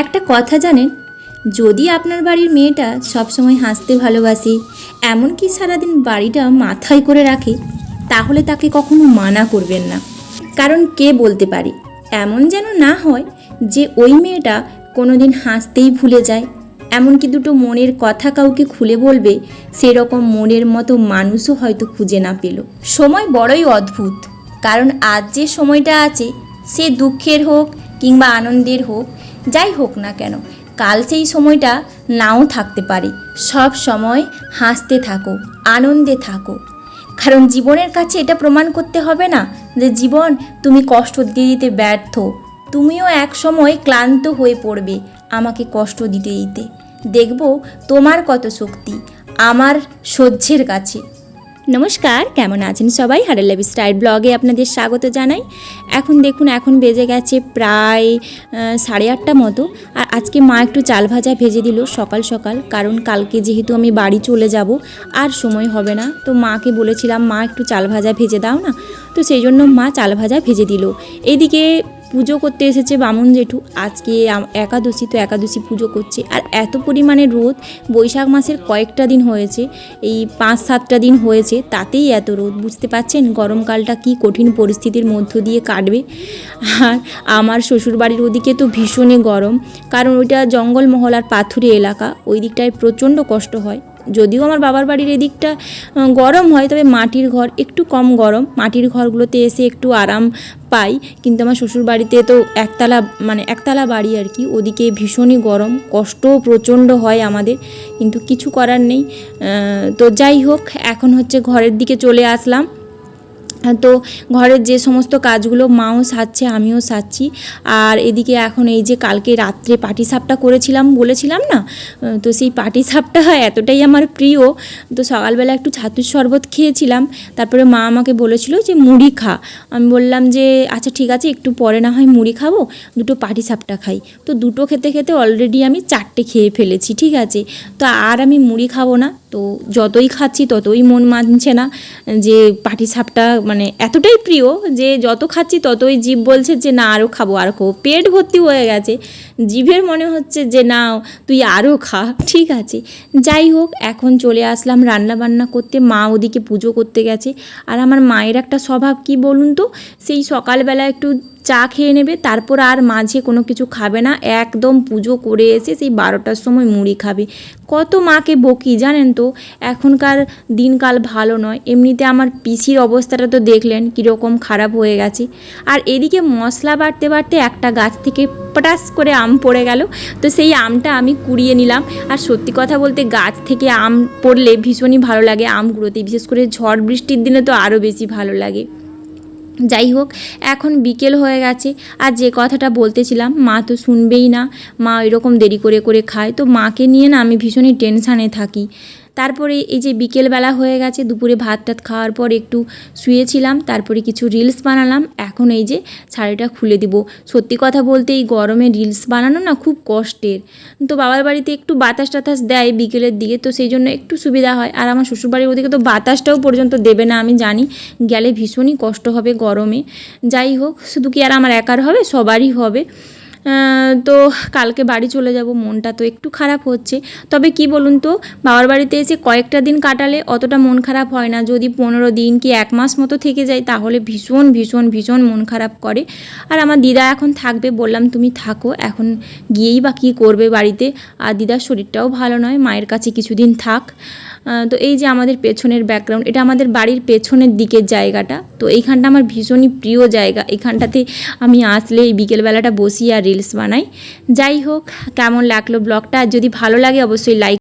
একটা কথা জানেন, যদি আপনার বাড়ির মেয়েটা সবসময় হাসতে ভালোবাসে, এমনকি সারাদিন বাড়িটা মাথায় করে রাখে, তাহলে তাকে কখনো মানা করবেন না। কারণ কে বলতে পারে, এমন যেন না হয় যে ওই মেয়েটা কোনোদিন হাসতেই ভুলে যায়, এমনকি দুটো মনের কথা কাউকে খুলে বলবে, সেরকম মনের মতো মানুষও হয়তো খুঁজে না পেল। সময় বড়ই অদ্ভুত, কারণ আজ যে সময়টা আছে সে দুঃখের হোক কিংবা আনন্দের হোক, যাই হোক না কেন, কাল সেই সময়টা নাও থাকতে পারে। সব সময় হাসতে থাকো, আনন্দে থাকো, কারণ জীবনের কাছে এটা প্রমাণ করতে হবে না যে জীবন তুমি কষ্ট দিয়ে দিতে ব্যর্থ। তুমিও এক সময় ক্লান্ত হয়ে পড়বে আমাকে কষ্ট দিতে দিতে। দেখব তোমার কত শক্তি আমার সহ্যের কাছে। নমস্কার, কেমন আছেন সবাই? হারের লাইফস্টাইল ব্লগে আপনাদের স্বাগত জানাই। এখন দেখুন, এখন বেজে গেছে প্রায় 8:30 মতো। আর আজকে মা একটু চাল ভাজা ভেজে দিল সকাল সকাল, কারণ কালকে যেহেতু আমি বাড়ি চলে যাব আর সময় হবে না, তো মাকে বলেছিলাম মা একটু চাল ভাজা ভেজে দাও না, তো সেই জন্য মা চাল ভাজা ভেজে দিল। এইদিকে পুজো করতে এসেছে বামুন জেঠু, আজকে একাদশী, তো একাদশী পুজো করছে। আর এত পরিমাণে রোদ, বৈশাখ মাসের কয়েকটা দিন হয়েছে, এই 5-7টা দিন হয়েছে, তাতেই এত রোদ। বুঝতে পারছেন গরমকালটা কি কঠিন পরিস্থিতির মধ্য দিয়ে কাটবে। আর আমার শ্বশুরবাড়ির ওদিকে তো ভীষণই গরম, কারণ ওইটা জঙ্গলমহল আর পাথুরে এলাকা, ওই দিকটায় প্রচণ্ড কষ্ট হয়। যদিও আমার বাবার বাড়ির এদিকটা গরম হয়, তবে মাটির ঘর, একটু কম গরম, মাটির ঘরগুলোতে এসে একটু আরাম পাই। কিন্তু আমার শ্বশুর বাড়িতে তো একতলা বাড়ি আর কি, ওদিকে ভীষণই গরম, কষ্টও প্রচণ্ড হয় আমাদের, কিন্তু কিছু করার নেই। তো যাই হোক, এখন হচ্ছে ঘরের দিকে চলে আসলাম। তো ঘরের যে সমস্ত কাজগুলো মাও সারছে, আমিও সারছি। আর এদিকে এখন এই যে কালকে রাত্রে পাটিসাপটা করেছিলাম বলেছিলাম না, তো সেই পাটিসাপটা এতটাই আমার প্রিয়, তো সকালবেলা একটু ছাতুর শরবত খেয়েছিলাম। তারপরে মা আমাকে বলেছিল যে মুড়ি খা। আমি বললাম যে আচ্ছা ঠিক আছে, একটু পরে না হয় মুড়ি খাবো, দুটো পাটিসাপটা খাই। তো দুটো খেতে খেতে অলরেডি আমি 4টে খেয়ে ফেলেছি, ঠিক আছে। তো আর আমি মুড়ি খাবো না। তো যতই খাচ্ছি ততই মন মানছে না, যে পাটিসাপটা এতটাই প্রিয় যে যত খাচ্ছি ততই জিভ বলছে যে না আরও খাবো, আরও খাবো। পেট ভর্তি হয়ে গেছে, জিভের মনে হচ্ছে যে না তুই আরও খা, ঠিক আছে। যাই হোক, এখন চলে আসলাম রান্না বান্না করতে। মা ওদিকে পুজো করতে গেছে। আর আমার মায়ের একটা স্বভাব কি বলুন তো, সেই সকালবেলা একটু চা খেয়ে নেবে, তারপর আর মাঝে কোনো কিছু খাবে না, একদম পুজো করে এসে সেই 12টার সময় মুড়ি খাবে। কত মাকে বকি জানেন তো, এখনকার দিনকাল ভালো নয়। এমনিতে আমার পিসির অবস্থাটা তো দেখলেন কীরকম খারাপ হয়ে গেছে। আর এদিকে মশলা বাটতে বাটতে একটা গাছ থেকে পটাস করে আম পড়ে গেল, তো সেই আমটা আমি কুড়িয়ে নিলাম। আর সত্যি কথা বলতে গাছ থেকে আম পড়লে ভীষণই ভালো লাগে, আম কুড়োতে, বিশেষ করে ঝড় বৃষ্টির দিনে তো আরও বেশি ভালো লাগে। যাই হোক, এখন বিকেল হয়ে গেছে। আর যে কথাটা বলতেছিলাম, মা তো শুনবেই না, মা এরকম দেরি করে করে খায়, তো মাকে নিয়ে না আমি ভীষণই টেনশানে থাকি। তারপরে এই যে বিকেলবেলা হয়ে গেছে, দুপুরে ভাত টাত খাওয়ার পর একটু শুয়েছিলাম, তারপরে কিছু রিলস বানালাম। এখন এই যে শাড়িটা খুলে দিব। সত্যি কথা বলতে এই গরমে রিলস বানানো না খুব কষ্টের। তো বাবার বাড়িতে একটু বাতাস টাতাস দেয় বিকেলের দিকে, তো সেই জন্য একটু সুবিধা হয়। আর আমার শ্বশুরবাড়ির ওদিকে তো বাতাসটাও পর্যন্ত দেবে না, আমি জানি, গেলে ভীষণই কষ্ট হবে গরমে। যাই হোক, শুধু কি আর আমার একার হবে, সবারই হবে। তো কালকে বাড়ি চলে যাব, মনটা তো একটু খারাপ হচ্ছে। তবে কি বলুন তো, বাবার বাড়িতে এসে কয়েকটা দিন কাটালে অতটা মন খারাপ হয় না। যদি 15 দিন কি 1 মাস মতো থেকে যায়, তাহলে ভীষণ ভীষণ ভীষণ মন খারাপ করে। আর আমার দিদা এখন থাকবে, বললাম তুমি থাকো, এখন গিয়েই বা কী করবে বাড়িতে। আর দিদার শরীরটাও ভালো নয়, মায়ের কাছে কিছুদিন থাক। তো এই যে আমাদের পেছনের ব্যাকগ্রাউন্ড, এটা আমাদের বাড়ির পেছনের দিকের জায়গাটা। তো এইখানটা আমার ভীষণই প্রিয় জায়গা, এইখানটাতে আমি আসলে এই বিকেলবেলাটা বসি আর রিলস বানাই। যাই হোক, কেমন লাগলো ব্লগটা? যদি ভালো লাগে অবশ্যই লাইক